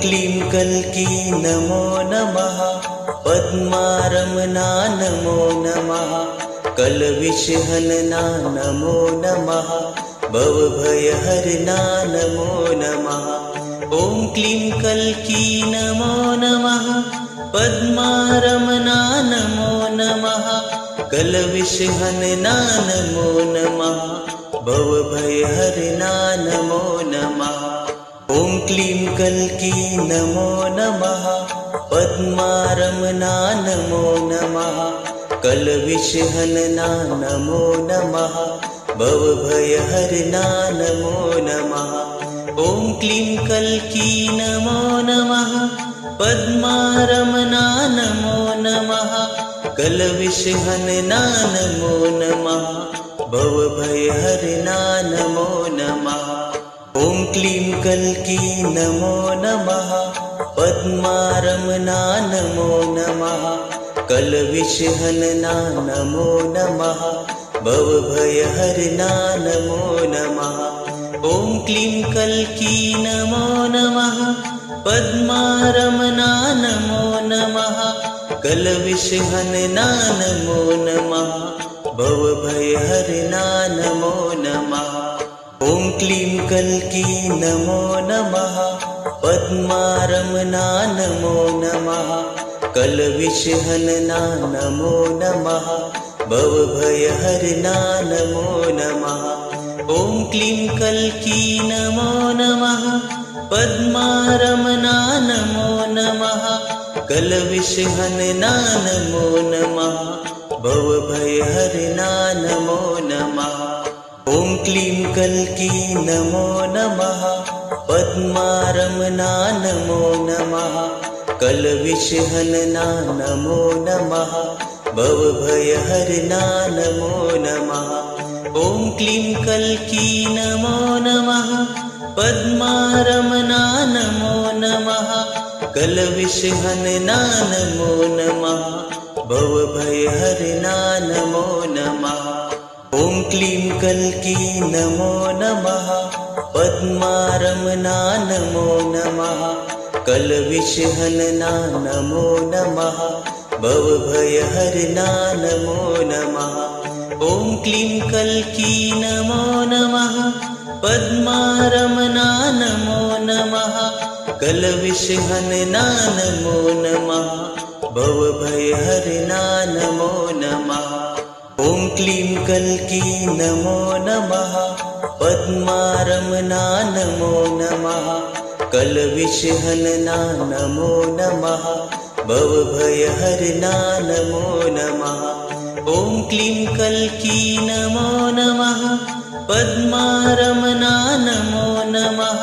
क्लीं कल्की नमो नमः। पद्मारमणा नमो नमः। कलविषहनना नमो नमः। भवभयहरणा नमो नमः। ॐ क्लीं कल्की नमो नमः। पद्मारमणा नमो नमः। कलविषहनना नमो नमः। भवभयहरणा नमो नमः। ॐ क्लीं कल्की नमो नमः। पद्मारमणा नमो नमः। कलविषहनना नमो नमः। भवभयहरणा नमो नमः। ॐ क्लीं कल्की नमो नमः। पद्मारमणा नमो नमः। कलविषहनना नमो नमः। भवभयहरणा नमो नमः। ॐ क्लीं कल्की नमो नमः। पद्मारमणा नमो नमः। कलविषहनना नमो नमः। भवभयहरणा नमो नमः। ॐ क्लीं कल्की नमो नमः। पद्मारमणा नमो नमः। कलविषहनना नमो नमः। भवभयहरणा नमो नमः। ॐ क्लीं कल्की नमो नमः। पद्मारमणा नमो नमः। कलविषहनना नमो नमः। भवभयहरणा नमो नमः। ॐ क्लीं कल्की नमो नमः। पद्मारमणा नमो नमः। कलविषहनना नमो नमः। भवभयहरणा नमो नमः। ॐ क्लीं कल्की नमो नमः। पद्मारमणा नमो नमः। कलविषहनना नमो नमः। भवभयहरणा नमो नमः। ॐ क्लीं कल्की नमो नमः। पद्मारमणा नमो नमः। कलविषहनना नमो नमः। भवभयहरणा नमो नमः। ॐ क्लीं कल्की नमो नमः। पद्मारमणा नमो नमः। कलविषहनना नमो नमः। भवभयहरणा नमो नमः। ॐ क्लीं कल्की नमो नमः। पद्मारमणा नमो नमः। कलविषहनना नमो नमः। भवभयहरणा नमो नमः। ॐ क्लीं कल्की नमो नमः। पद्मारमणा नमो नमः। कलविषहनना नमो नमः। भवभयहरणा नमो नमः। ॐ क्लीं कल्की नमो नमः। पद्मारमणा नमो नमः।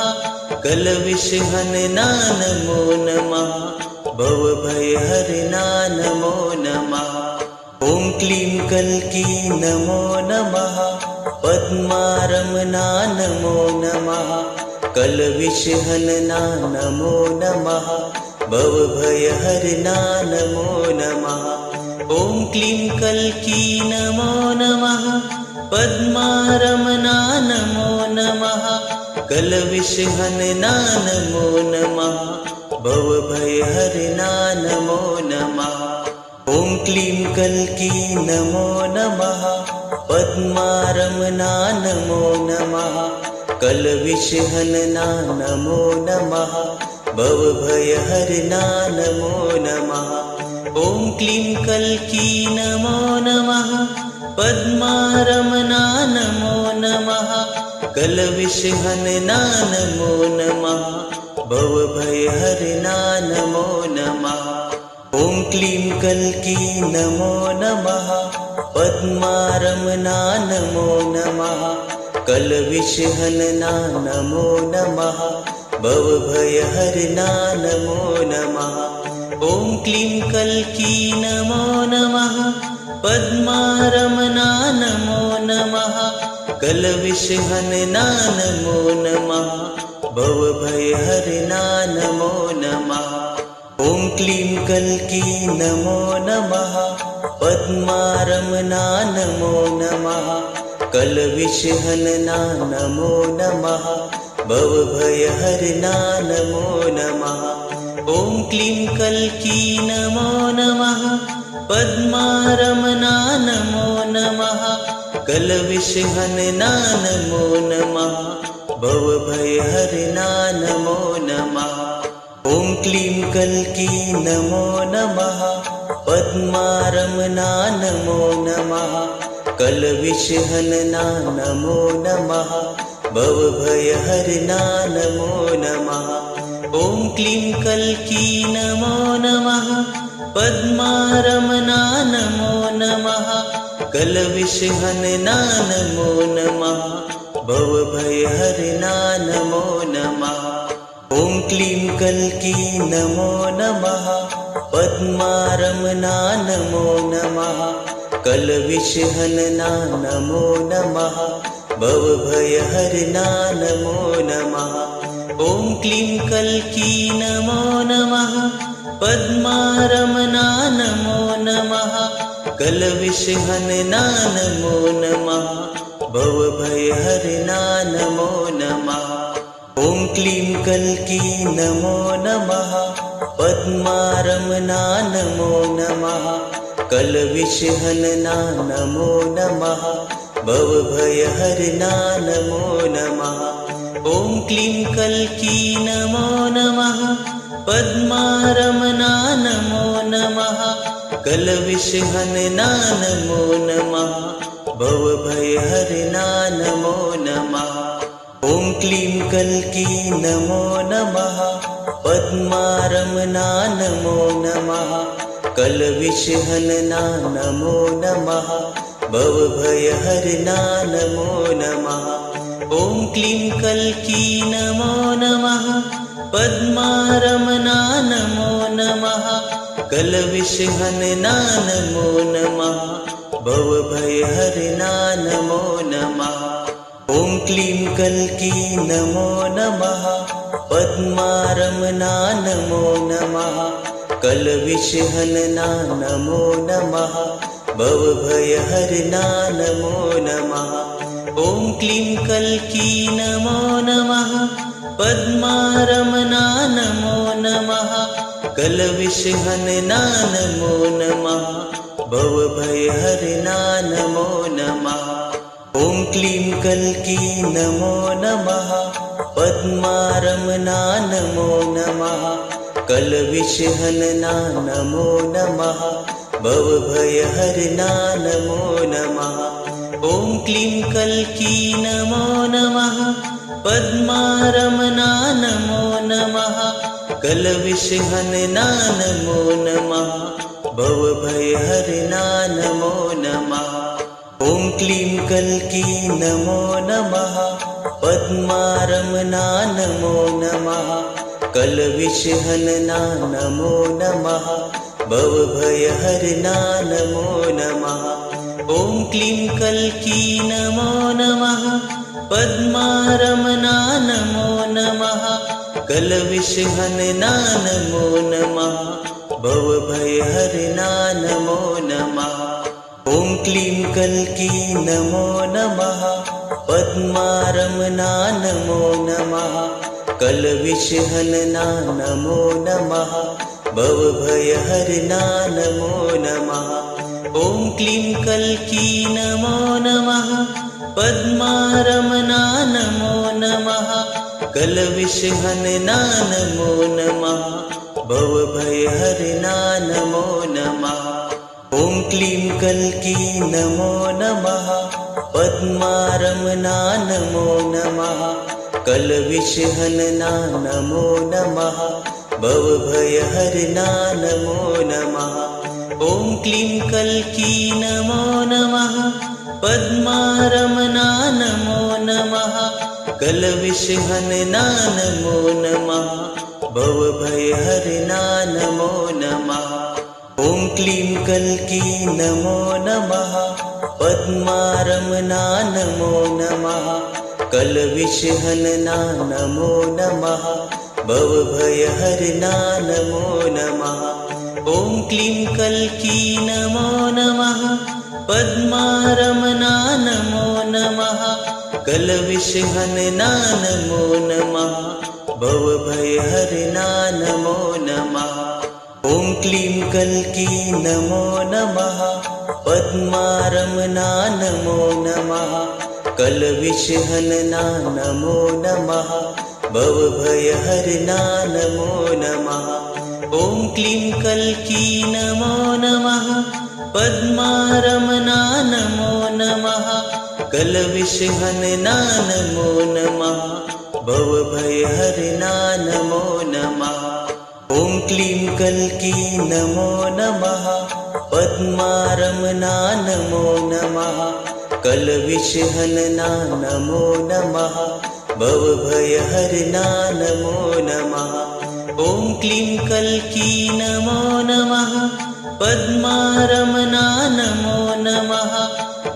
कलविषहनना नमो नमः। भवभयहरणा नमो नमः। ॐ क्लीं कल्की नमो नमः। पद्मारमणा नमो नमः। कलविषहनना नमो नमः। भवभयहरणा नमो नमः। ॐ क्लीं कल्की नमो नमः। पद्मारमणा नमो नमः। कलविषहनना नमो नमः। भवभयहरणा नमो नमः। ॐ क्लीं कल्की नमो नमः। पद्मारमणा नमो नमः। कलविषहनना नमो नमः। भवभयहरणा नमो नमः। ॐ क्लीं कल्की नमो नमः। पद्मारमणा नमो नमः। कलविषहनना नमो नमः। भवभयहरणा नमो नमः। ॐ क्लीं कल्की नमो नमः। पद्मारमणा नमो नमः। कलविषहनना नमो नमः। भवभयहरणा नमो नमः। ॐ क्लीं कल्की नमो नमः। पद्मारमणा नमो नमः। कलविषहनना नमो नमः। भवभयहरणा नमो नमः। ॐ क्लीं कल्की नमो नमः। पद्मारमणा नमो नमः। कलविषहनना नमो नमः। भवभयहरणा नमो नमः। ॐ क्लीं कल्की नमो नमः। पद्मारमणा नमो नमः। कलविषहनना नमो नमः। भवभयहरणा नमो नमः। ॐ क्लीं कल्की नमो नमः। पद्मारमणा नमो नमः। कलविषहनना नमो नमः। भवभयहरणा नमो नमः। ॐ क्लीं कल्की नमो नमः। पद्मारमणा नमो नमः। कलविषहनना नमो नमः। भवभयहरणा नमो नमः। ॐ क्लीं कल्की नमो नमः। पद्मारमणा नमो नमः। कलविषहनना नमो नमः। भवभयहरणा नमो नमः। ॐ क्लीं कल्की नमो नमः। पद्मारमणा नमो नमः। कलविषहनना नमो नमः। भवभयहरणा नमो नमः। ॐ क्लीं कल्की नमो नमः। पद्मारमणा नमो नमः। कलविषहनना नमो नमः। भवभयहरणा नमो नमः। ॐ क्लीं कल्की नमो नमः। पद्मारमणा नमो नमः। कलविषहनना नमो नमः। भवभयहरणा नमो नमः। ॐ क्लीं कल्की नमो नमः। पद्मारमणा नमो नमः। कलविषहनना नमो नमः। भवभयहरणा नमो नमः। ॐ क्लीं कल्की नमो नमः। पद्मारमणा नमो नमः। कलविषहनना नमो नमः। भवभयहरणा नमो नमः। ॐ क्लीं कल्की नमो नमः। पद्मारमणा नमो नमः। कलविषहनना नमो नमः। भवभयहरणा नमो नमः। ॐ क्लीं कल्की नमो नमः। पद्मारमणा नमो नमः। कलविषहनना नमो नमः। भवभयहरणा नमो नमः। ॐ क्लीं कल्की नमो नमः। पद्मारमणा नमो नमः। कलविषहनना नमो नमः। भवभयहरणा नमो नमः। ॐ क्लीं कल्की नमो नमः। पद्मारमणा नमो नमः। कलविषहनना नमो नमः। भवभयहरणा नमो नमः। ॐ क्लीं कल्की नमो नमः। पद्मारमणा नमो नमः। कलविषहनना नमो नमः। भवभयहरणा नमो नमः। ॐ क्लीं कल्की नमो नमः। पद्मारमणा नमो नमः। कलविषहनना नमो नमः। भवभयहरणा नमो नमः। ॐ क्लीं कल्की नमो नमः। पद्मारमणा नमो नमः। कलविषहनना नमो नमः। भवभयहरणा नमो नमः। ॐ क्लीं कल्की नमो नमः। पद्मारमणा नमो नमः। कलविषहनना नमो नमः। भवभयहरणा नमो नमः। ॐ क्लीं कल्की नमो नमः। पद्मारमणा नमो नमः। कलविषहनना नमो नमः। भवभयहरणा नमो नमः। ॐ क्लीं कल्की नमो नमः। पद्मारमणा नमो नमः। कलविषहनना नमो नमः। भवभयहरणा नमो नमः। ॐ क्लीं कल्की नमो नमः। पद्मारमणा नमो नमः। कलविषहनना नमो नमः। भवभयहरणा नमो नमः। ॐ क्लीं कल्की नमो नमः। पद्मारमणा नमो नमः। कलविषहनना नमो नमः भवभयहरना नमो नमः ॐ क्लीं कल्की नमो नमः पद्मारमणा नमो नमः कलविषहनना नमो नमः भवभयहरना नमो नमः ॐ क्लीं कल्की नमो नमः पद्मारमणा नमो नमः कलविषहनना नमो नमः भवभयहरना नमो नमः ॐ क्लीं कल्की नमो नमः पद्मारमणा नमो नमः कलविषहनना नमो नमः भवभयहरना नमो नमः ॐ क्लीं कल्की नमो नमः पद्मारमणा नमो नमः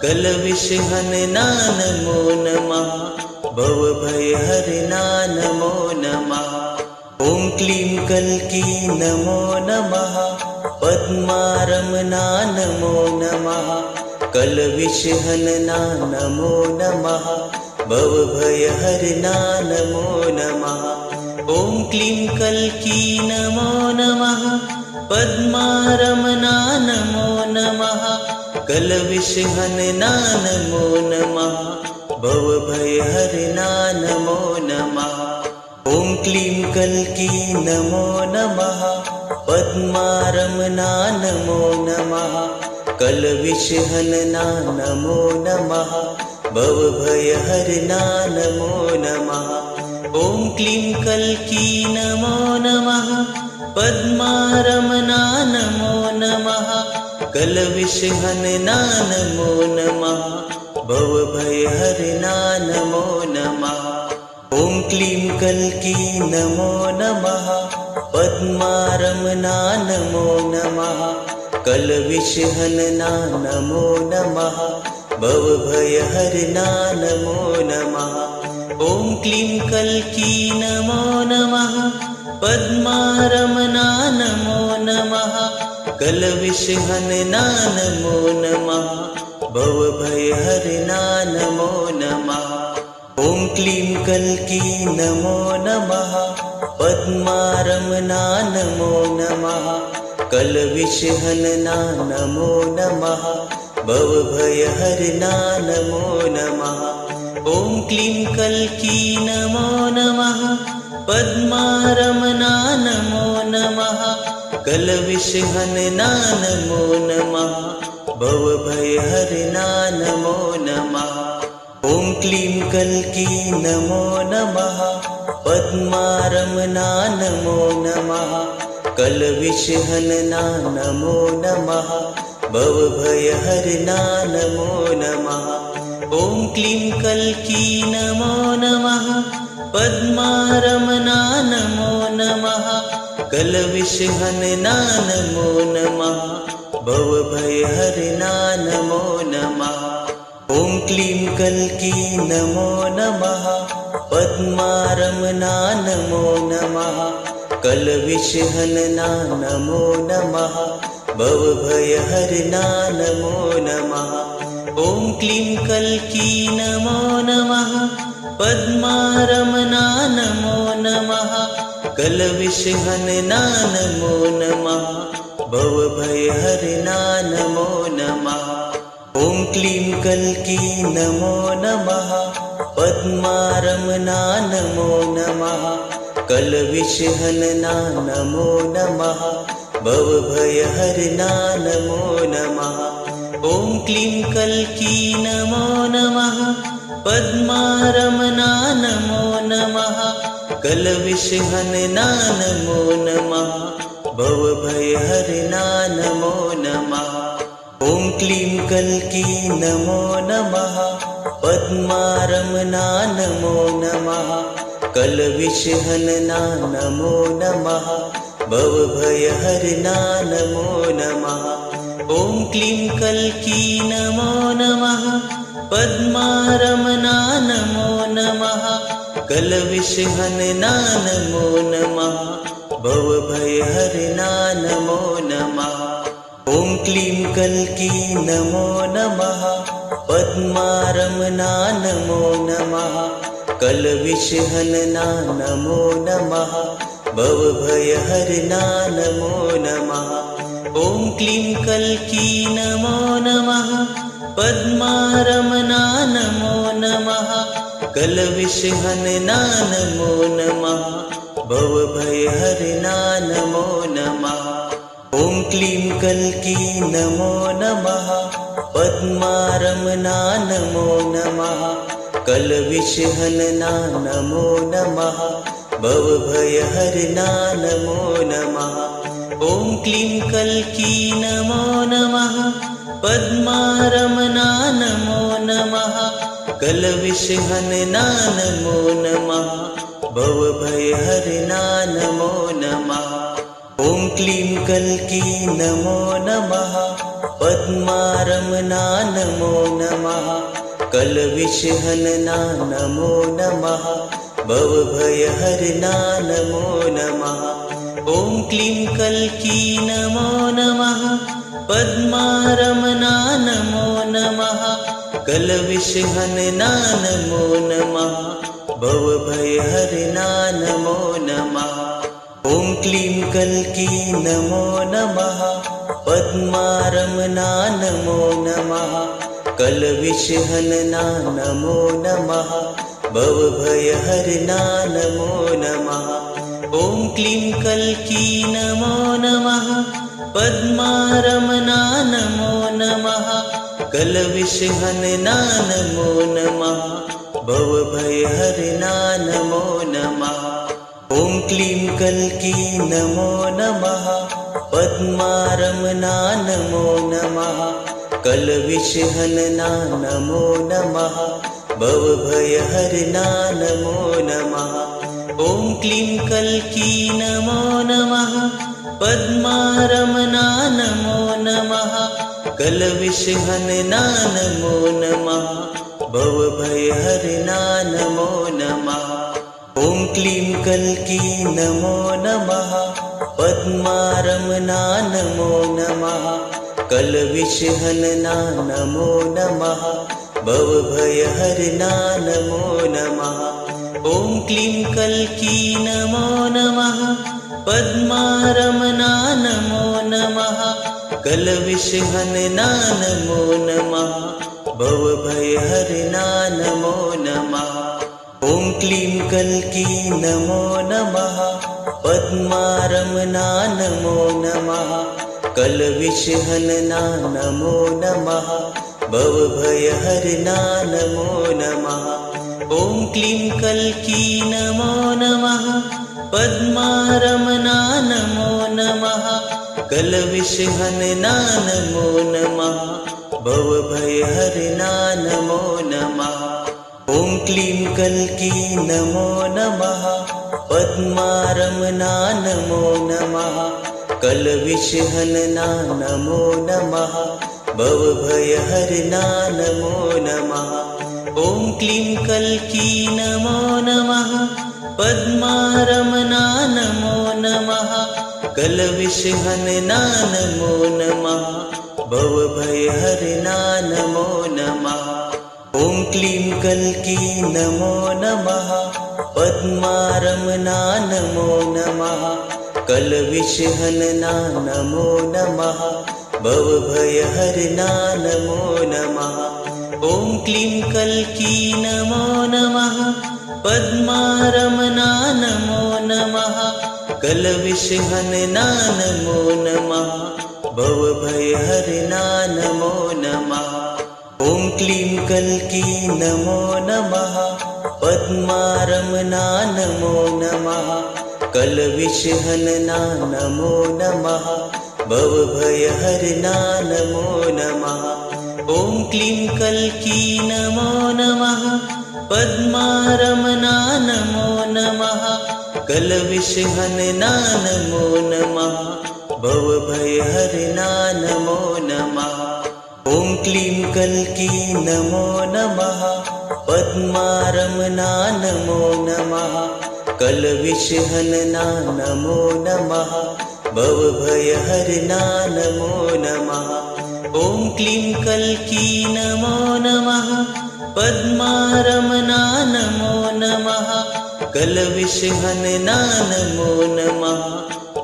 कलविषहनना नमो नमः भवभयहरना नमो नमः ॐ क्लीं कल्की नमो नमः पद्मारमणा नमो नमः कलविषहनना नमो नमः भवभयहरना नमो नमः ॐ क्लीं कल्की नमो नमः पद्मारमणा नमो नमः कलविषहनना नमो नमः भवभयहरना नमो नमः ॐ क्लीं कल्की नमो नमः पद्मारमणा नमो नमः कलविषहनना नमो नमः भवभयहरना नमो नमः ॐ क्लीं कल्की नमो नमः पद्मारमणा नमो नमः कलविषहनना नमो नमः भवभयहरना नमो नमः ॐ क्लीं कल्की नमो नमः पद्मारमणा नमो नमः कलविषहनना नमो नमः भवभयहरना नमो नमः ॐ क्लीं कल्की नमो नमः पद्मारमणा नमो नमः कलविषहनना नमो नमः भवभयहरना नमो नमः ॐ क्लीं कल्की नमो नमः पद्मारमणा नमो नमः कलविषहनना नमो नमः भवभयहरना नमो नमः ॐ क्लीं कल्की नमो नमः पद्मारमणा नमो नमः कलविषहनना नमो नमः भवभयहरना नमो नमः ॐ क्लीं कल्की नमो नमः पद्मारमणा नमो नमः कलविषहनना नमो नमः भवभयहरना नमो नमः ॐ क्लीं कल्की नमो नमः पद्मारमणा नमो नमः कलविषहनना नमो नमः भवभयहरना नमो नमः ॐ क्लीं कल्की नमो नमः पद्मारमणा नमो नमः कलविषहनना नमो नमः भवभयहरना नमो नमः ॐ क्लीं कल्की नमो नमः पद्मारमणा नमो नमः कलविषहनना नमो नमः भवभयहरना नमो नमः ॐ क्लीं कल्की नमो नमः पद्मारमणा नमो नमः कलविषहनना नमो नमः भवभयहरना नमो नमः ॐ क्लीं कल्की नमो नमः पद्मारमणा नमो नमः कलविषहनना नमो नमः भवभयहरना नमो नमः ॐ क्लीं कल्की नमो नमः पद्मारमणा नमो नमः कलविषहनना नमो नमः भवभयहरना नमो नमः ॐ क्लीं कल्की नमो नमः पद्मारमणा नमो नमः कलविषहनना नमो नमः भवभयहरना नमो नमः ॐ क्लीं कल्की नमो नमः पद्मारमणा नमो नमः कलविषहनना नमो नमः भवभयहरणा नमो नमः ॐ क्लीं कल्की नमो नमः पद्मारमणा नमो नमः कलविषहनना नमो नमः भवभयहरणा नमो नमः ॐ क्लीं कल्की नमो नमः पद्मारमणा नमो नमः कलविषहनना नमो नमः भवभयहरणा नमो नमः ॐ क्लीं कल्की नमो नमः पद्मारमणा नमो नमः कलविषहनना नमो नमः भवभयहरणा नमो नमः ॐ क्लीं कल्की नमो नमः पद्मारमणा नमो नमः कलविषहनना नमो नमः भवभयहरणा नमो नमः ॐ क्लीं कल्की नमो नमः पद्मारमणा नमो नमः कलविषहनना नमो नमः भवभयहरणा नमो नमः ॐ क्लीं कल्की नमो नमः पद्मारमणा नमो नमः कलविषहनना नमो नमः भवभयहरणा नमो नमः ॐ क्लीं कल्की नमो नमः पद्मारमणा नमो नमः कलविषहनना नमो नमः भवभयहरणा नमो नमः ॐ क्लीं कल्की नमो नमः पद्मारमणा नमो नमः कलविषहनना नमो नमः भवभयहरणा नमो नमः ॐ क्लीं कल्की नमो नमः पद्मारमणा नमो नमः कलविषहनना नमो नमः भवभयहरणा नमो नमः ॐ क्लीं कल्की नमो नमः पद्मारमणा नमो नमः कलविषहनना नमो नमः भवभयहरणा नमो नमः ॐ क्लीं कल्की नमो नमः पद्मारमणा नमो नमः कलविषहनना नमो नमः भवभयहरणा नमो नमः ॐ क्लीं कल्की नमो नमः पद्मारमणा नमो नमः कलविषहनना नमो नमः भवभयहरणा नमो नमः ॐ क्लीं कल्की नमो नमः पद्मारमणा नमो नमः कलविषहनना नमो नमः भवभयहरणा नमो नमः ॐ क्लीं कल्की नमो नमः पद्मारमणा नमो नमः कलविषहनना नमो नमः भवभयहरणा नमो नमः ॐ क्लीं कल्की नमो नमः पद्मारमणा नमो नमः कलविषहनना नमो नमः भवभयहरणा नमो नमः ॐ क्लीं कल्की नमो नमः पद्मारमणा नमो नमः कलविषहनना नमो नमः भवभयहरणा नमो नमः ॐ क्लीं कल्की नमो नमः पद्मारमणा नमो नमः कलविषहनना नमो नमः भवभयहरणा नमो नमः ॐ क्लीं कल्की नमो नमः पद्मारमणा नमो नमः कलविषहनना नमो नमः भवभयहरणा नमो नमः ॐ क्लीं कल्की नमो नमः पद्मारमणा नमो नमः कलविषहनना नमो नमः भवभयहरणा नमो नमः ॐ क्लीं कल्की नमो नमः पद्मारमणा नमो नमः कलविषहनना नमो नमः भवभयहरणा नमो नमः ॐ क्लीं कल्की नमो नमः पद्मारमणा नमो नमः कलविषहनना नमो नमः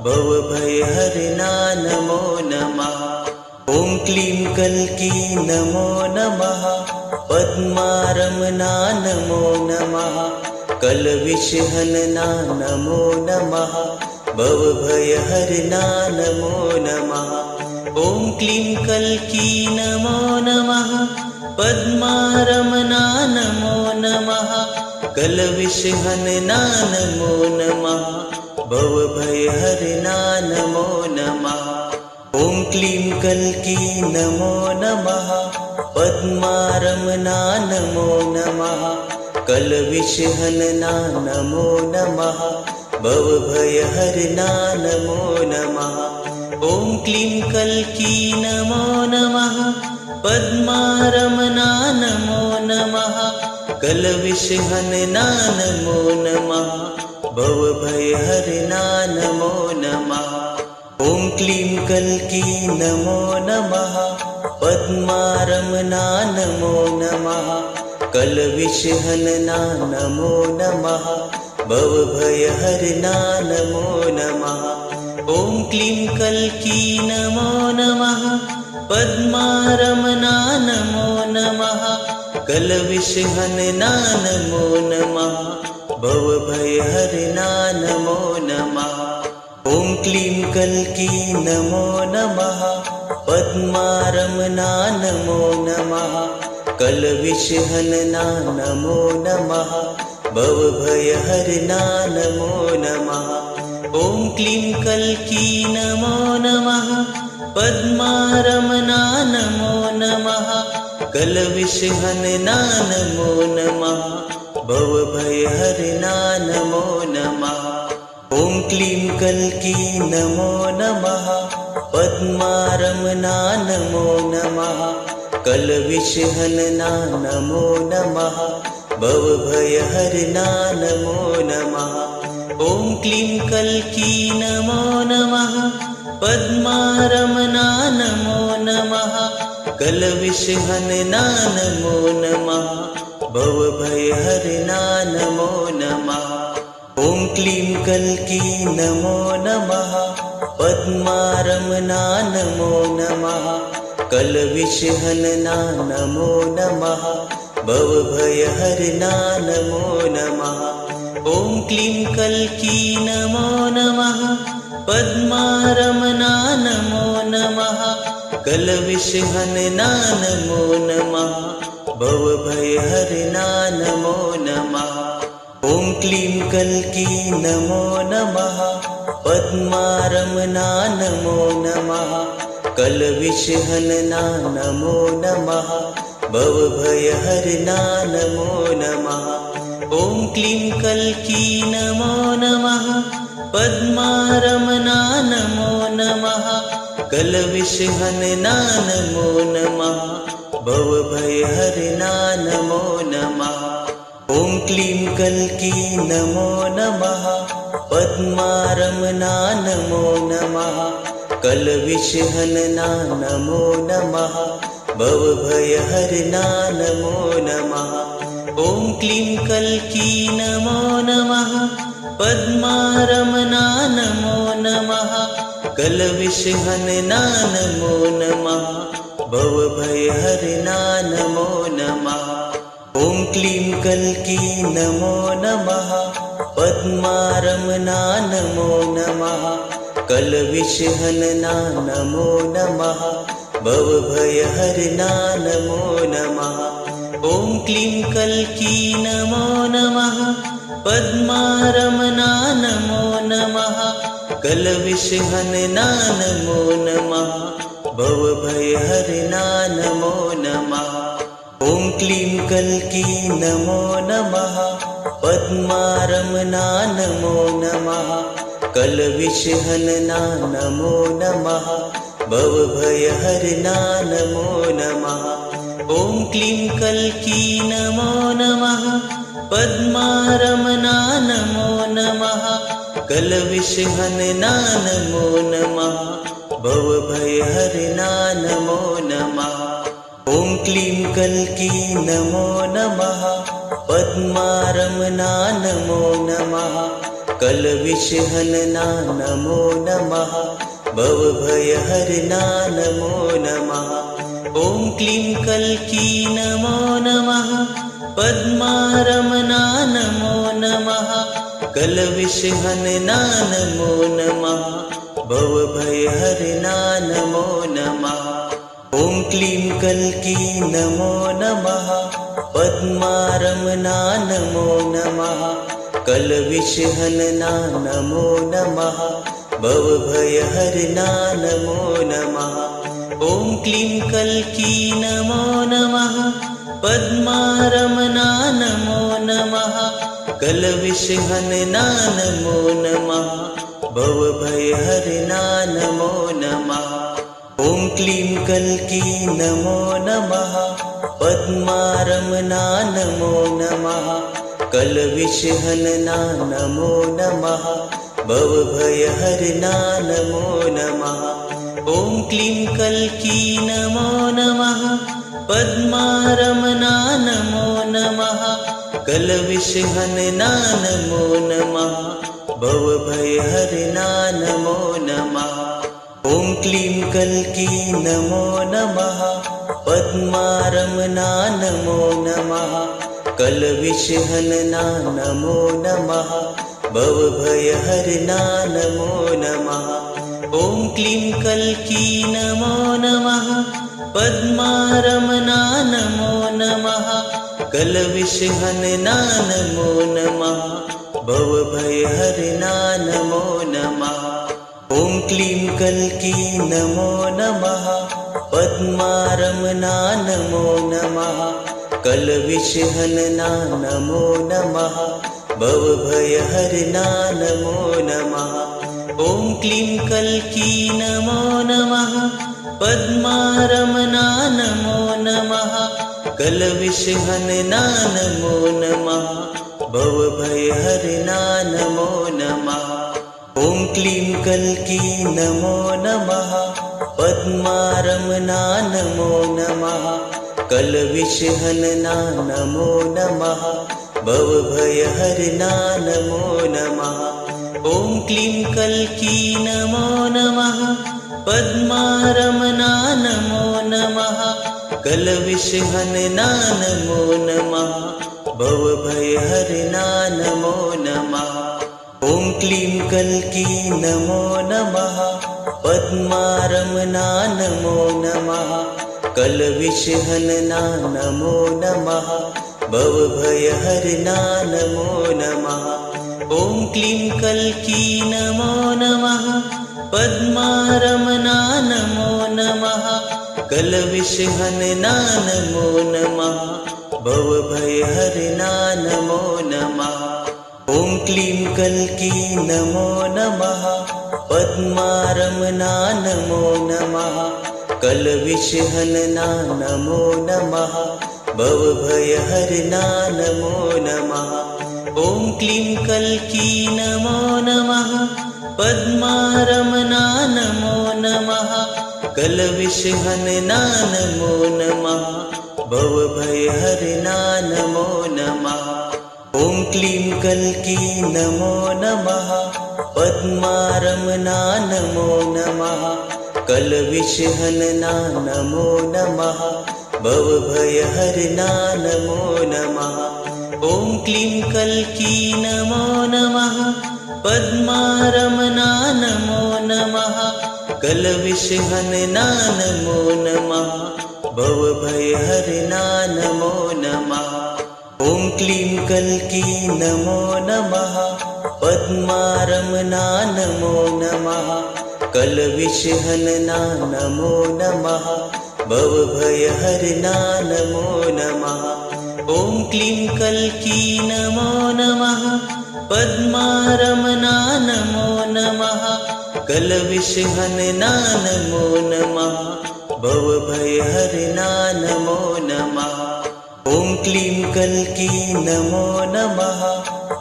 भवभयहरणा नमो नमः ॐ क्लीं कल्की नमो नमः पद्मारमणा नमो नमः कलविषहनना नमो नमः भवभयहरणा नमो नमः ॐ क्लीं कल्की नमो नमः पद्मारमणा नमो नमः कलविषहनना नमो नमः भवभयहरणा नमो नमः ॐ क्लीं कल्की नमो नमः पद्मारमणा नमो नमः कलविषहनना नमो नमः भवभयहरणा नमो नमः ॐ क्लीं कल्की नमो नमः पद्मारमणा नमो नमः कलविषहनना नमो नमः भवभयहरणा नमो नमः ॐ क्लीं कल्की नमो नमः पद्मारमणा नमो नमः कलविषहनना नमो नमः भवभयहरणा नमो नमः ॐ क्लीं कल्की नमो नमः पद्मारमणा नमो नमः कलविषहनना नमो नमः भवभयहरणा नमो नमः ॐ क्लीं कल्की नमो नमः पद्मारमणा नमो नमः कलविषहनना नमो नमः भवभयहरणा नमो नमः ॐ क्लीं कल्की नमो नमः पद्मारमणा नमो नमः कलविषहनना नमो नमः भवभयहरणा नमो नमः ॐ क्लीं कल्की नमो नमः पद्मारमणा नमो नमः कलविषहनना नमो नमः भवभयहरणा नमो नमः ॐ क्लीं कल्की नमो नमः पद्मारमणा नमो नमः कलविषहनना नमो नमः भवभयहरणा नमो नमः ॐ क्लीं कल्की नमो नमः पद्मारमणा नमो नमः कलविषहनना नमो नमः भवभयहरणा नमो नमः ॐ क्लीं कल्की नमो नमः पद्मारमणा नमो नमः कलविषहनना नमो नमः भवभयहरणा नमो नमः ॐ क्लीं कल्की नमो नमः पद्मारमणा नमो नमः कलविषहनना नमो नमः भवभयहरणा नमो नमः ॐ क्लीं कल्की नमो नमः पद्मारमणा नमो नमः कलविषहनना नमो नमः भवभयहरणा नमो नमः ॐ क्लीं कल्की नमो नमः पद्मारमणा नमो नमः कलविषहनना नमो नमः भवभयहरणा नमो नमः ॐ क्लीं कल्की नमो नमः पद्मारमणा नमो नमः कलविषहनना नमो नमः भवभयहरणा नमो नमः ॐ क्लीं कल्की नमो नमः पद्मारमणा नमो नमः कलविषहनना नमो नमः भवभयहरणा नमो नमः ॐ क्लीं कल्की नमो नमः पद्मारमणा नमो नमः कलविषहनना नमो नमः भवभयहरणा नमो नमः ॐ क्लीं कल्की नमो नमः पद्मारमणा नमो नमः कलविषहनना नमो नमः भवभयहरणा नमो नमः ॐ क्लीं कल्की नमो नमः पद्मारमणा नमो नमः कलविषहनना नमो नमः भवभयहरिणा नमो नमः। ॐ क्लीं कल्की नमो नमः। पद्मारमणा नमो नमः। कलविषहनना नमो नमः। भवभयहरिणा नमो नमः। ॐ क्लीं कल्की नमो नमः। पद्मारमणा नमो नमः। कलविषहनना नमो नमः। भवभयहरिणा नमो नमः। ॐ क्लीं कल्की नमो नमः। पद्मारमणा नमो नमः। कलविषहनना नमो नमः। भवभयहरिणा नमो नमः। ॐ क्लीं कल्की नमो नमः। पद्मारमणा नमो नमः। कलविषहनना नमो नमः। भवभयहरिणा नमो नमः। ॐ क्लीं कल्की नमो नमः। पद्मारमणा नमो नमः। कलविषहनना नमो नमः। भवभयहरिणा नमो नमः। ॐ क्लीं कल्की नमो नमः। पद्मारमणा नमो नमः। कलविषहनना नमो नमः। भवभयहरिणा नमो नमः। ॐ क्लीं कल्की नमो नमः। पद्मारमणा नमो नमः। कलविषहनना नमो नमः। भवभयहरिणा नमो नमः। ॐ क्लीं कल्की नमो नमः। पद्मारमणा नमो नमः। कलविषहनना नमो नमः। भवभयहरिणा नमो नमः। ॐ क्लीं कल्की नमो नमः। पद्मारमणा नमो नमः। कलविषहनना नमो नमः। भवभयहरिणा नमो नमः। ॐ क्लीं कल्की नमो नमः। पद्मारमणा नमो नमः। कलविषहनना नमो नमः। भवभयहरिणा नमो नमः। ॐ क्लीं कल्की नमो नमः। पद्मारमणा नमो नमः। कलविषहनना नमो नमः। भवभयहरिणा नमो नमः। ॐ क्लीं कल्की नमो नमः। पद्मारमणा नमो नमः। कलविषहनना नमो नमः। भवभयहरिणा नमो नमः। ॐ क्लीं कल्की नमो नमः। पद्मारमणा नमो नमः। कलविषहनना नमो नमः। भवभयहरिणा नमो नमः। ॐ क्लीं कल्की नमो नमः। पद्मारमणा नमो नमः। कलविषहनना नमो नमः। भवभयहरिणा नमो नमः। ॐ क्लीं कल्की नमो नमः। पद्मारमणा नमो नमः। कलविषहनना नमो नमः। भवभयहरिणा नमो नमः। ॐ क्लीं कल्की नमो नमः। पद्मारमणा नमो नमः। कलविषहनना नमो नमः। भवभयहरिणा नमो नमः। ॐ क्लीं कल्की नमो नमः। पद्मारमणा नमो नमः। कलविषहनना नमो नमः। भवभयहरिणा नमो नमः। ॐ क्लीं कल्की नमो नमः। पद्मारमणा नमो नमः। कलविषहनना नमो नमः। भवभयहरिणा नमो नमः। ॐ क्लीं कल्की नमो नमः। पद्मारमणा नमो नमः। कलविषहनना नमो नमः। भवभयहरिणा नमो नमः। ॐ क्लीं कल्की नमो नमः। पद्मारमणा नमो नमः। कलविषहनना नमो नमः। भवभयहरिणा नमो नमः। ॐ क्लीं कल्की नमो नमः।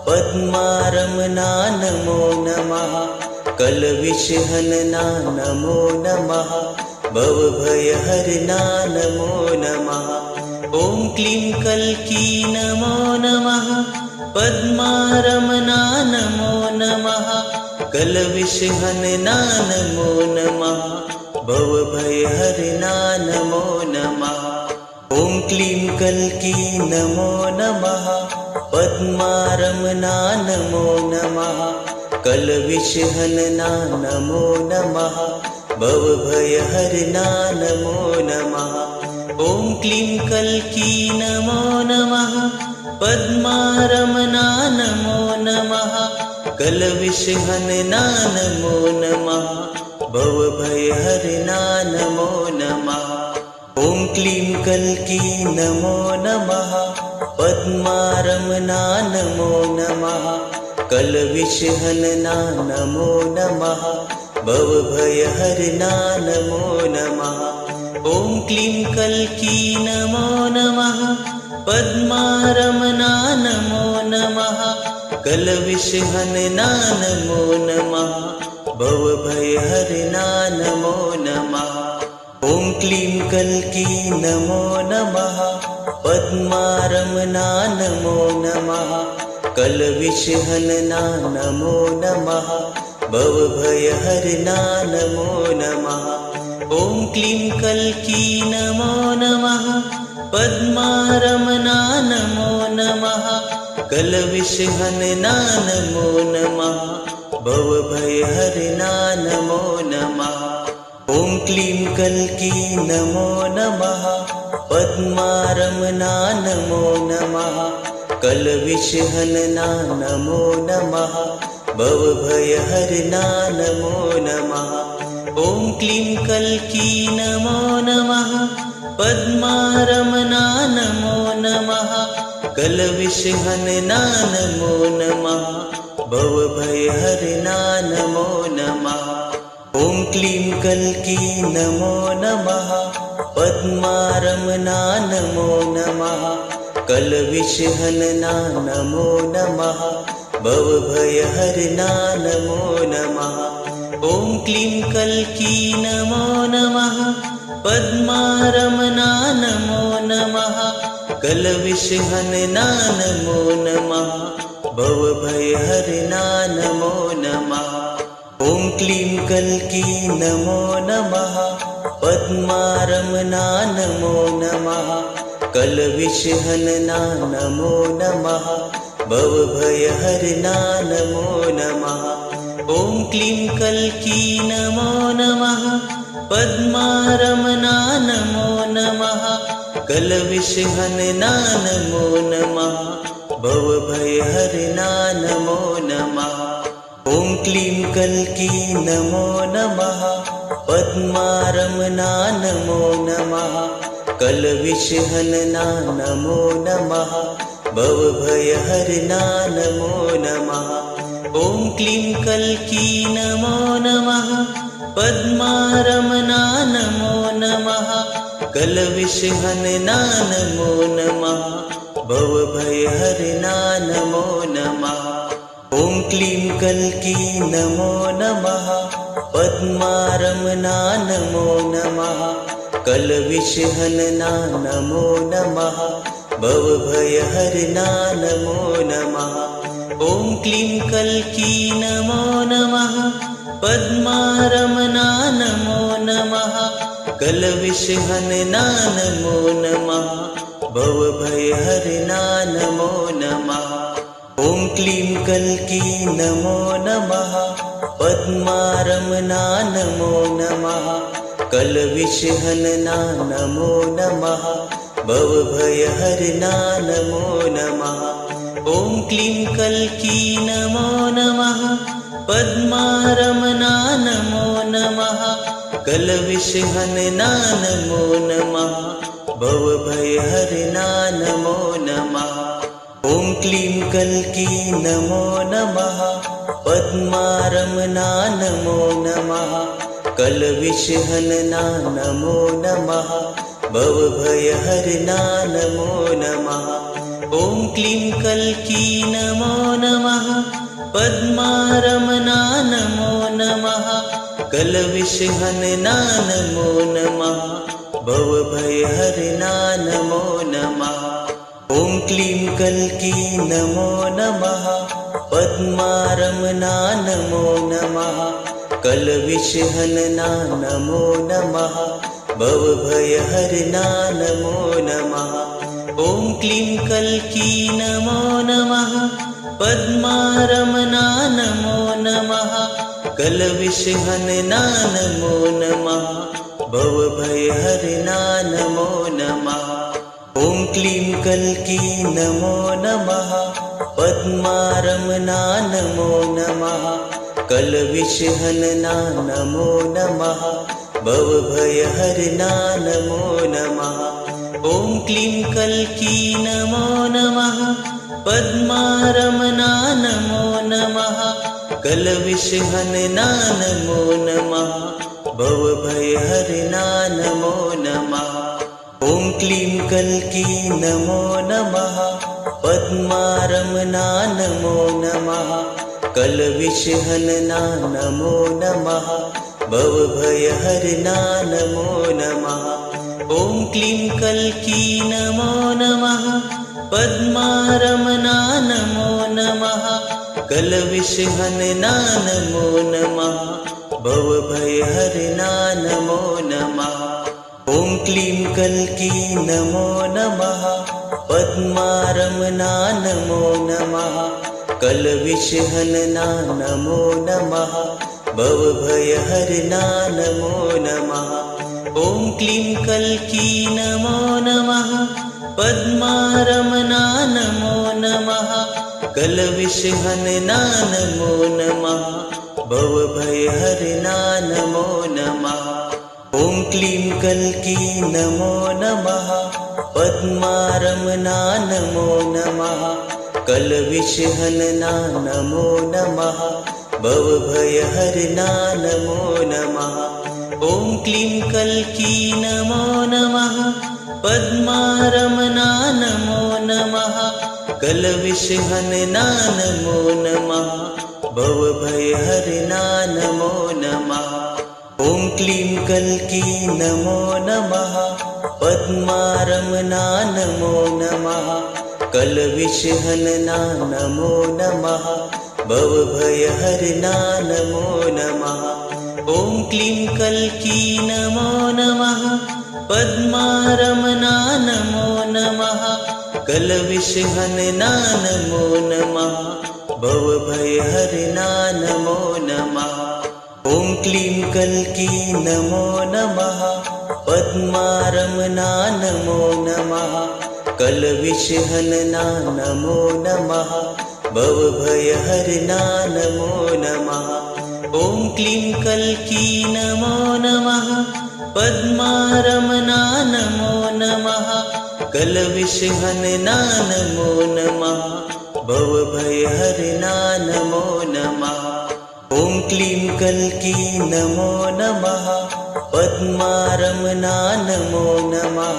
पद्मारमणा नमो नमः। कलविषहनना नमो नमः भवभयहरना नमो नमः ॐ क्लीं कल्की नमो नमः पद्मारमणा नमो नमः कलविषहनना नमो नमः भवभयहरना नमो नमः ॐ क्लीं कल्की नमो नमः पद्मारमणा नमो नमः कलविषहनना नमो नमः भवभयहरना नमो नमः ॐ क्लीं कल्की नमो नमः पद्मारमणा नमो नमः कलविषहनना नमो नमः भवभयहरना नमो नमः ॐ क्लीं कल्की नमो नमः पद्मारमणा नमो नमः कलविषहनना नमो नमः भवभयहरना नमो नमः ॐ क्लीं कल्की नमो नमः पद्मारमणा नमो नमः कलविषहनना नमो नमः भवभयहरना नमो नमः ॐ क्लीं कल्की नमो नमः पद्मारमणा नमो नमः कलविषहनना नमो नमः भवभयहरना नमो नमः ॐ क्लीं कल्की नमो नमः पद्मारमणा नमो नमः कलविषहनना नमो नमः भवभयहरना नमो नमः ॐ क्लीं कल्की नमो नमः पद्मारमणा नमो नमः कलविषहनना नमो नमः भवभयहरना नमो नमः ॐ क्लीं कल्की नमो नमः पद्मारमणा नमो नमः कलविषहनना नमो नमः भवभयहरना नमो नमः ॐ क्लीं कल्की नमो नमः पद्मारमणा नमो नमः कलविषहनना नमो नमः भवभयहरना नमो नमः ॐ क्लीं कल्की नमो नमः पद्मारमणा नमो नमः कलविषहनना नमो नमः भवभयहरना नमो नमः ॐ क्लीं कल्की नमो नमः पद्मारमणा नमो नमः कलविषहनना नमो नमः भवभयहरना नमो नमः ॐ क्लीं कल्की नमो नमः पद्मारमणा नमो नमः कलविषहनना नमो नमः भवभयहरना नमो नमः ॐ क्लीं कल्की नमो नमः पद्मारमणा नमो नमः कलविषहनना नमो नमः भवभयहरना नमो नमः ॐ क्लीं कल्की नमो नमः पद्मारमणा नमो नमः कलविषहनना नमो नमः भवभयहरना नमो नमः ॐ क्लीं कल्की नमो नमः पद्मारमणा नमो नमः कलविषहनना नमो नमः भवभयहरना नमो नमः ॐ क्लीं कल्की नमो नमः पद्मारमणा नमो नमः कलविषहनना नमो नमः भवभयहरना नमो नमः ॐ क्लीं कल्की नमो नमः पद्मारमणा नमो नमः कलविषहनना नमो नमः भवभयहरना नमो नमः ॐ क्लीं कल्की नमो नमः पद्मारमणा नमो नमः कलविषहनना नमो नमः भवभयहरना नमो नमः ॐ क्लीं कल्की नमो नमः पद्मारमणा नमो नमः कलविषहनना नमो नमः भवभयहरना नमो नमः ॐ क्लीं कल्की नमो नमः पद्मारमणा नमो नमः कलविषहनना नमो नमः भवभयहरणा नमो नमः ॐ क्लीं कल्की नमो नमः पद्मारमणा नमो नमः कलविषहनना नमो नमः भवभयहरणा नमो नमः ॐ क्लीं कल्की नमो नमः पद्मारमणा नमो नमः कलविषहनना नमो नमः भवभयहरणा नमो नमः ॐ क्लीं कल्की नमो नमः पद्मारमणा नमो नमः कलविषहनना नमो नमः भवभयहरणा नमो नमः ॐ क्लीं कल्की नमो नमः पद्मारमणा नमो नमः कलविषहनना नमो नमः भवभयहरणा नमो नमः ॐ क्लीं कल्की नमो नमः पद्मारमणा नमो नमः कलविषहनना नमो नमः भवभयहरणा नमो नमः ॐ क्लीं कल्की नमो नमः पद्मारमणा नमो नमः कलविषहनना नमो नमः भवभयहरणा नमो नमः ॐ क्लीं कल्की नमो नमः पद्मारमणा नमो नमः कलविषहनना नमो नमः भवभयहरणा नमो नमः ॐ क्लीं कल्की नमो नमः पद्मारमणा नमो नमः कलविषहनना नमो नमः भवभयहरणा नमो नमः ॐ क्लीं कल्की नमो नमः पद्मारमणा नमो नमः कलविषहनना नमो नमः भवभयहरणा नमो नमः ॐ क्लीं कल्की नमो नमः पद्मारमणा नमो नमः कलविषहनना नमो नमः भवभयहरणा नमो नमः ॐ क्लीं कल्की नमो नमः पद्मारमणा नमो नमः कलविषहनना नमो नमः भवभयहरणा नमो नमः ॐ क्लीं कल्की नमो नमः पद्मारमणा नमो नमः कलविषहनना नमो नमः भवभयहरणा नमो नमः ॐ क्लीं कल्की नमो नमः पद्मारमणा नमो नमः कलविषहनना नमो नमः भवभयहरणा नमो नमः ॐ क्लीं कल्की नमो नमः पद्मारमणा नमो नमः कलविषहनना नमो नमः भवभयहरणा नमो नमः ॐ क्लीं कल्की नमो नमः पद्मारमणा नमो नमः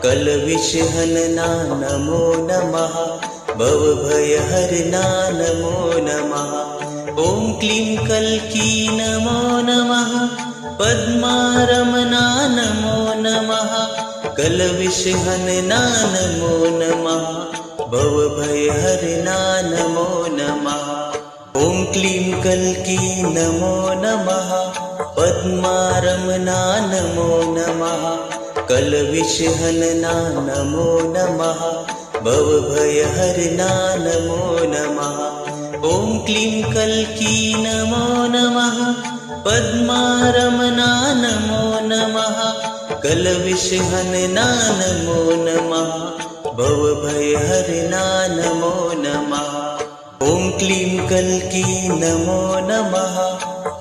कलविषहनना नमो नमः भवभयहरणा नमो नमः ॐ क्लीं कल्की नमो नमः पद्मारमणा नमो नमः कलविषहनना नमो नमः भवभयहरणा नमो नमः ॐ क्लीं कल्की नमो नमः पद्मारमणा नमो नमः कलविषहनना नमो नमः भवभयहरणा नमो नमः ॐ क्लीं कल्की नमो नमः पद्मारमणा नमो नमः कलविषहनना नमो नमः भवभयहरणा नमो नमः ॐ क्लीं कल्की नमो नमः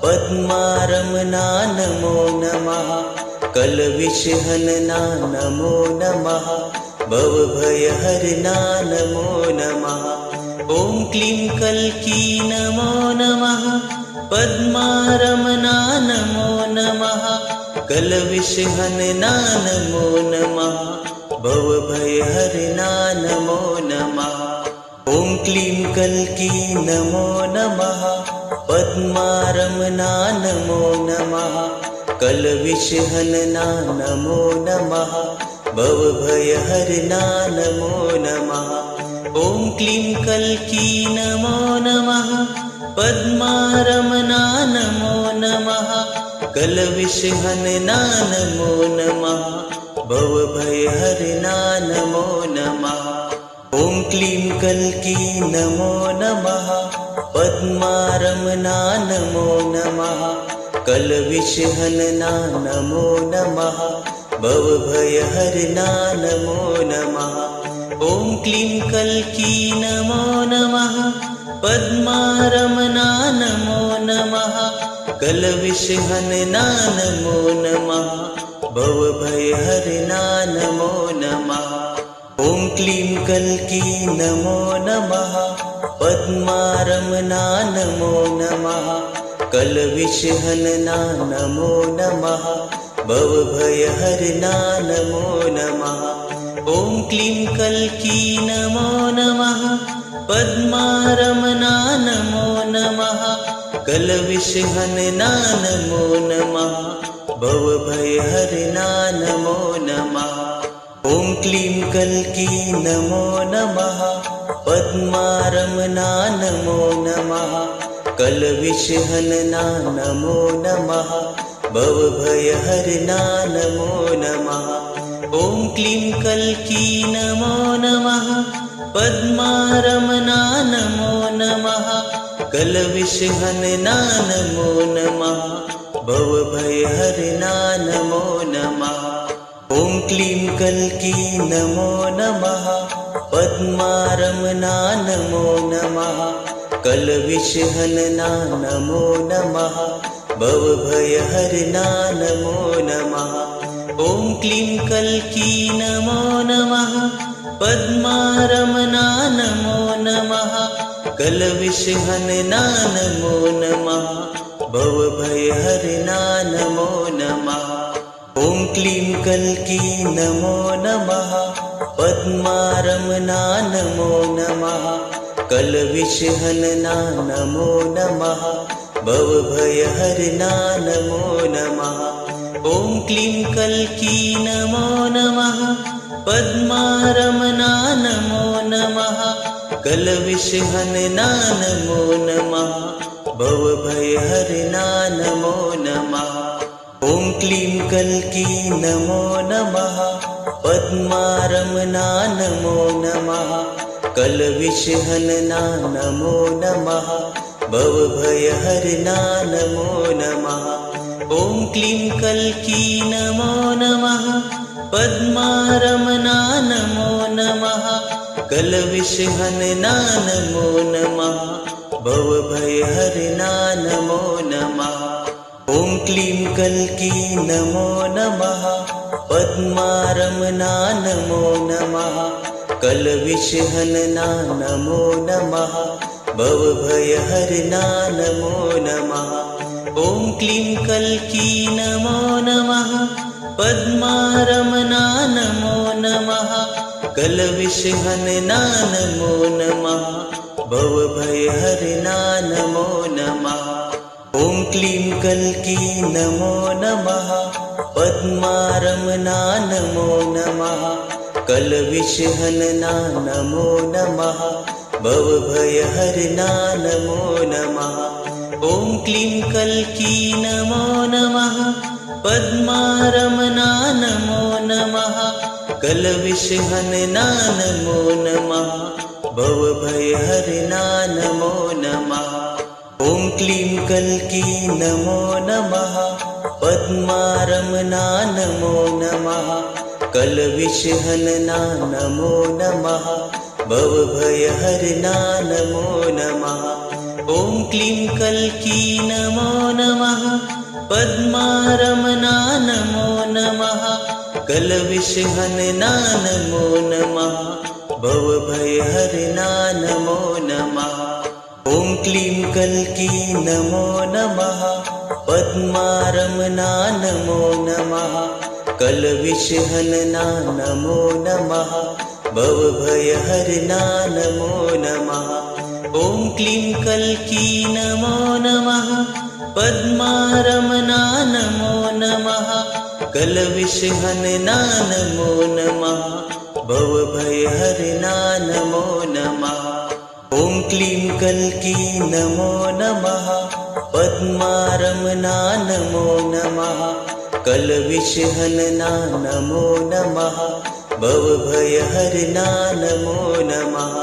पद्मारमणा नमो नमः कलविषहनना नमो नमः भवभयहरणा नमो नमः ॐ क्लीं कल्की नमो नमः पद्मारमणा नमो नमः कलविषहनना नमो नमः भवभयहरणा नमो नमः ॐ क्लीं कल्की नमो नमः। पद्मारमणा नमो नमः। कलविषहनना नमो नमः। भवभयहरणा नमो नमः। ॐ क्लीं कल्की नमो नमः। पद्मारमणा नमो नमः। कलविषहनना नमो नमः। भवभयहरणा नमो नमः। ॐ क्लीं कल्की नमो नमः। पद्मारमणा नमो नमः। कलविषहनना नमो नमः। भवभयहरणा नमो नमः। ॐ क्लीं कल्की नमो नमः। पद्मारमणा नमो नमः। कलविषहनना नमो नमः। भवभयहरणा नमो नमः। ॐ क्लीं कल्की नमो नमः। पद्मारमणा नमो नमः। कलविषहनना नमो नमः। भवभयहरणा नमो नमः। ॐ क्लीं कल्की नमो नमः। पद्मारमणा नमो नमः। कलविषहनना नमो नमः। भवभयहरणा नमो नमः। ॐ क्लीं कल्की नमो नमः। पद्मारमणा नमो नमः। कलविषहनना नमो नमः। भवभयहरणा नमो नमः। ॐ क्लीं कल्की नमो नमः। पद्मारमणा नमो नमः। कलविषहनना नमो नमः। भवभयहरणा नमो नमः। ॐ क्लीं कल्की नमो नमः। पद्मारमणा नमो नमः। कलविषहनना नमो नमः। भवभयहरणा नमो नमः। ॐ क्लीं कल्की नमो नमः। पद्मारमणा नमो नमः। कलविषहनना नमो नमः। भवभयहरणा नमो नमः। ॐ क्लीं कल्की नमो नमः। पद्मारमणा नमो नमः। कलविषहनना नमो नमः। भवभयहरणा नमो नमः। ॐ क्लीं कल्की नमो नमः। पद्मारमणा नमो नमः। कलविषहनना नमो नमः। भवभयहरणा नमो नमः। ॐ क्लीं कल्की नमो नमः। पद्मारमणा नमो नमः। कलविषहनना नमो नमः। भवभयहरणा नमो नमः। ॐ क्लीं कल्की नमो नमः। पद्मारमणा नमो नमः। कलविषहनना नमो नमः। भवभयहरणा नमो नमः। ॐ क्लीं कल्की नमो नमः। पद्मारमणा नमो नमः। कलविषहनना नमो नमः। भवभयहरणा नमो नमः। ॐ क्लीं कल्की नमो नमः। पद्मारमणा नमो नमः। कलविषहनना नमो नमः। भवभयहरणा नमो नमः। ॐ क्लीं कल्की नमो नमः। पद्मारमणा नमो नमः। कलविषहनना नमो नमः। भवभयहरणा नमो नमः। ॐ क्लीं कल्की नमो नमः। पद्मारमणा नमो नमः। कलविषहनना नमो नमः। भवभयहरणा नमो नमः। ॐ क्लीं कल्की नमो नमः। पद्मारमणा नमो नमः। कलविषहनना नमो नमः। भवभयहरणा नमो नमः। ॐ क्लीं कल्की नमो नमः। पद्मारमणा नमो नमः। कलविषहनना नमो नमः। भवभयहरणा नमो नमः। ॐ क्लीं कल्की नमो नमः। पद्मारमणा नमो नमः। कलविषहनना नमो नमः। भवभयहरणा नमो नमः। ॐ क्लीं कल्की नमो नमः। पद्मारमणा नमो नमः। कलविषहनना नमो नमः। भवभयहरणा नमो नमः। ॐ क्लीं कल्की नमो नमः। पद्मारमणा नमो नमः। कलविषहनना नमो नमः। भवभयहरणा नमो नमः।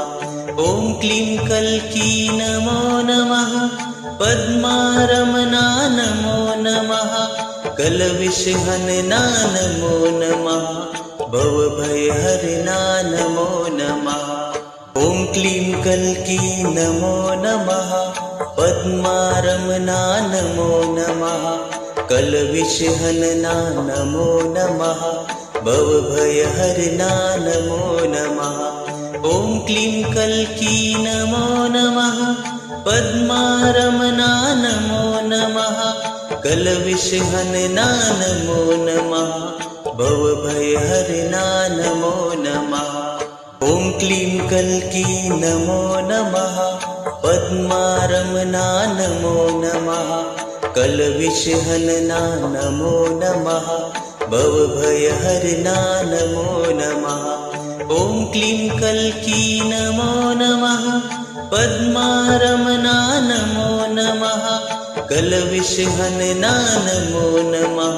ॐ क्लीं कल्की नमो नमः। पद्मारमणा नमो नमः। कलविषहनना नमो नमः। भवभयहरणा नमो नमः। ॐ क्लीं कल्की नमो नमः। पद्मारमणा नमो नमः। कलविषहनना नमो नमः। भवभयहरणा नमो नमः। ॐ क्लीं कल्की नमो नमः। पद्मारमणा नमो नमः। कलविषहनना नमो नमः। भवभयहरणा नमो नमः। ॐ क्लीं कल्की नमो नमः। पद्मारमणा नमो नमः। कलविषहनना नमो नमः। भवभयहरणा नमो नमः। ॐ क्लीं कल्की नमो नमः। पद्मारमणा नमो नमः। कलविषहनना नमो नमः।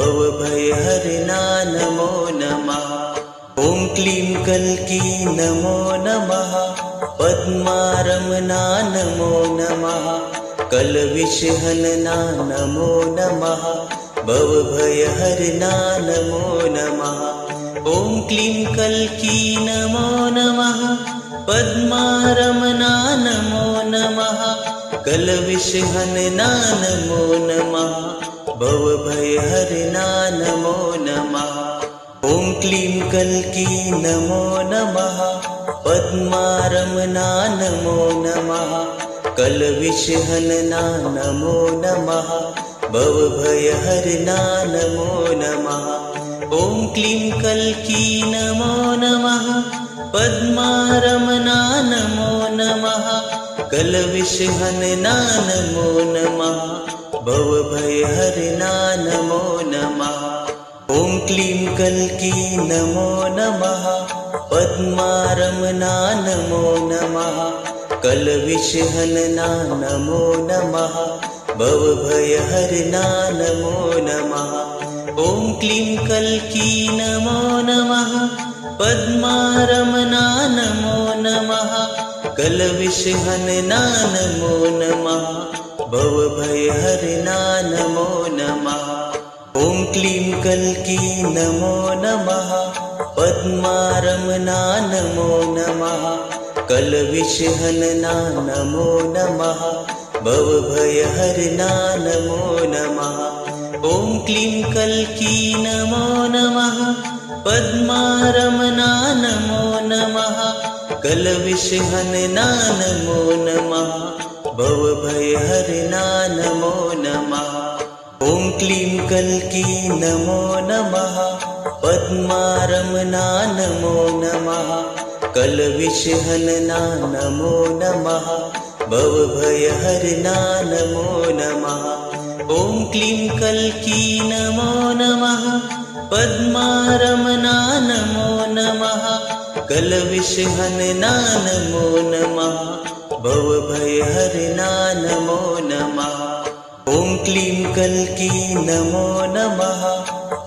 भवभयहरणा नमो नमः। ॐ क्लीं कल्की नमो नमः। पद्मारमणा नमो नमः। कलविषहनना नमो नमः। भवभयहरणा नमो नमः। ॐ क्लीं कल्की नमो नमः। पद्मारमणा नमो नमः। कलविषहनना नमो नमः। भवभयहरणा नमो नमः। ॐ क्लीं कल्की नमो नमः। पद्मारमणा नमो नमः। कलविषहनना नमो नमः। भवभयहरणा नमो नमः। ॐ क्लीं कल्की नमो नमः। पद्मारमणा नमो नमः। कलविषहनना नमो नमः। भवभयहरणा नमो नमः। ॐ क्लीं कल्की नमो नमः। पद्मारमणा नमो नमः। कलविषहनना नमो नमः। भवभयहरणा नमो नमः। ॐ क्लीं कल्की नमो नमः। पद्मारमणा नमो नमः। कलविषहनना नमो नमः। भवभयहरणा नमो नमः। ॐ क्लीं कल्की नमो नमः। पद्मारमणा नमो नमः। कलविषहनना नमो नमः। भवभयहरणा नमो नमः। ॐ क्लीं कल्की नमो नमः। पद्मारमणा नमो नमः। कलविषहनना नमो नमः। भवभयहरणा नमो नमः। ॐ क्लीं कल्की नमो नमः। पद्मारमणा नमो नमः। कलविषहनना नमो नमः। भवभयहरणा नमो नमः। ॐ क्लीं कल्की नमो नमः। पद्मारमणा नमो नमः। कलविषहनना नमो नमः। भवभयहरणा नमो नमः। ॐ क्लीं कल्की नमो नमः।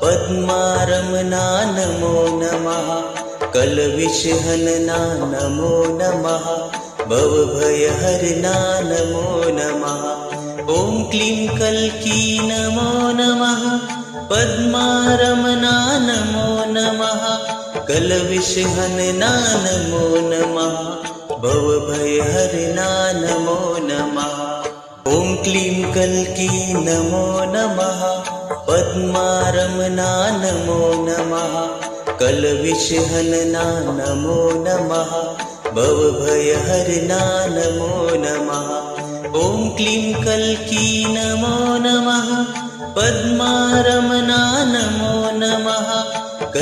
पद्मारमणा नमो नमः। कलविषहनना नमो नमः। भवभयहरणा नमो नमः। ॐ क्लीं कल्की नमो नमः। पद्मारमणा नमो नमः। कलविषहनना नमो नमः। भवभयहरणा नमो नमः। ॐ क्लीं कल्की नमो नमः। पद्मारमणा नमो नमः। कलविषहनना नमो नमः। भवभयहरणा नमो नमः। ॐ क्लीं कल्की नमो नमः। पद्मारमणा नमो नमः।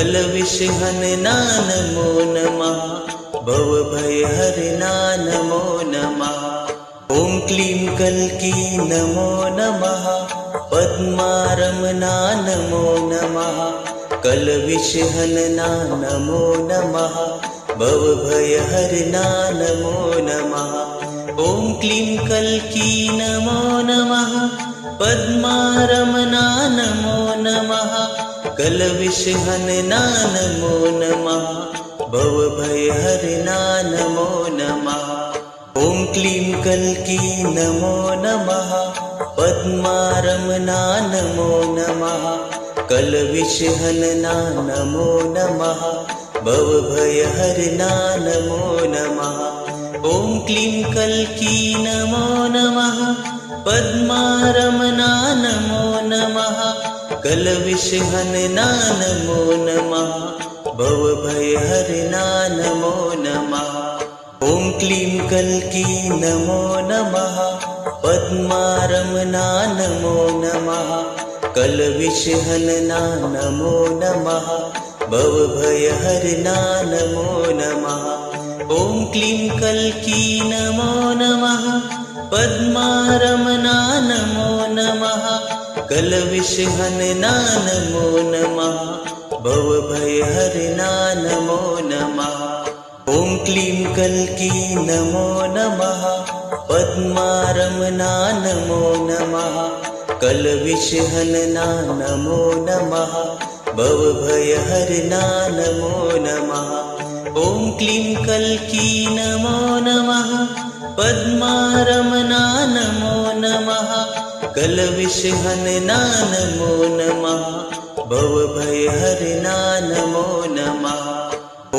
कलविषहनना नमो नमः भवभयहरना नमो नमः ॐ क्लीं कल्की नमो नमः पद्मारमणा नमो नमः कलविषहनना नमो नमः भवभयहरना नमो नमः ॐ क्लीं कल्की नमो नमः पद्मारमणा नमो नमः कलविषहनना नमो नमः भवभयहरना नमो नमः ॐ क्लीं कल्की नमो नमः पद्मारमणा नमो नमः कलविषहनना नमो नमः भवभयहरना नमो नमः ॐ क्लीं कल्की नमो नमः पद्मारमणा नमो नमः कलविषहनना नमो नमः भवभयहरना नमो नमः ॐ क्लीं कल्की नमो नमः पद्मारमणा नमो नमः कलविषहनना नमो नमः भवभयहरना नमो नमः ॐ क्लीं कल्की नमो नमः पद्मारमणा नमो नमः कलविषहनना नमो नमः भवभयहरना नमो नमः ॐ क्लीं कल्की नमो नमः पद्मारमणा नमो नमः कलविषहनना नमो नमः भवभयहरना नमो नमः ॐ क्लीं कल्की नमो नमः पद्मारमणा नमो नमः कलविषहनना नमो नमः भवभयहरना नमो नमः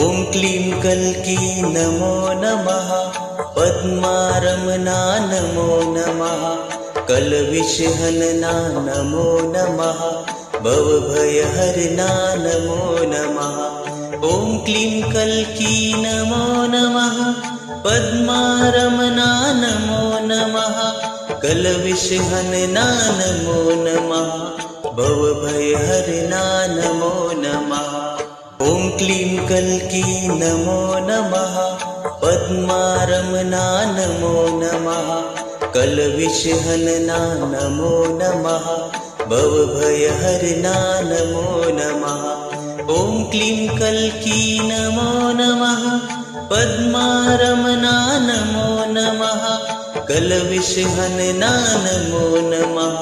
ॐ क्लीं कल्की नमो नमः पद्मारमणा नमो नमः कलविषहनना नमो नमः भवभयहरना नमो नमः ॐ क्लीं कल्की नमो नमः पद्मारमणा नमो नमः कलविषहनना नमो नमः भवभयहरना नमो नमः ॐ क्लीं कल्की नमो नमः पद्मारमणा नमो नमः कलविषहनना नमो नमः भवभयहरना नमो नमः ॐ क्लीं कल्की नमो नमः पद्मारमणा नमो नमः कलविषहनना नमो नमः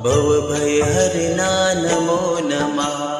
भवभयहरना नमो नमः।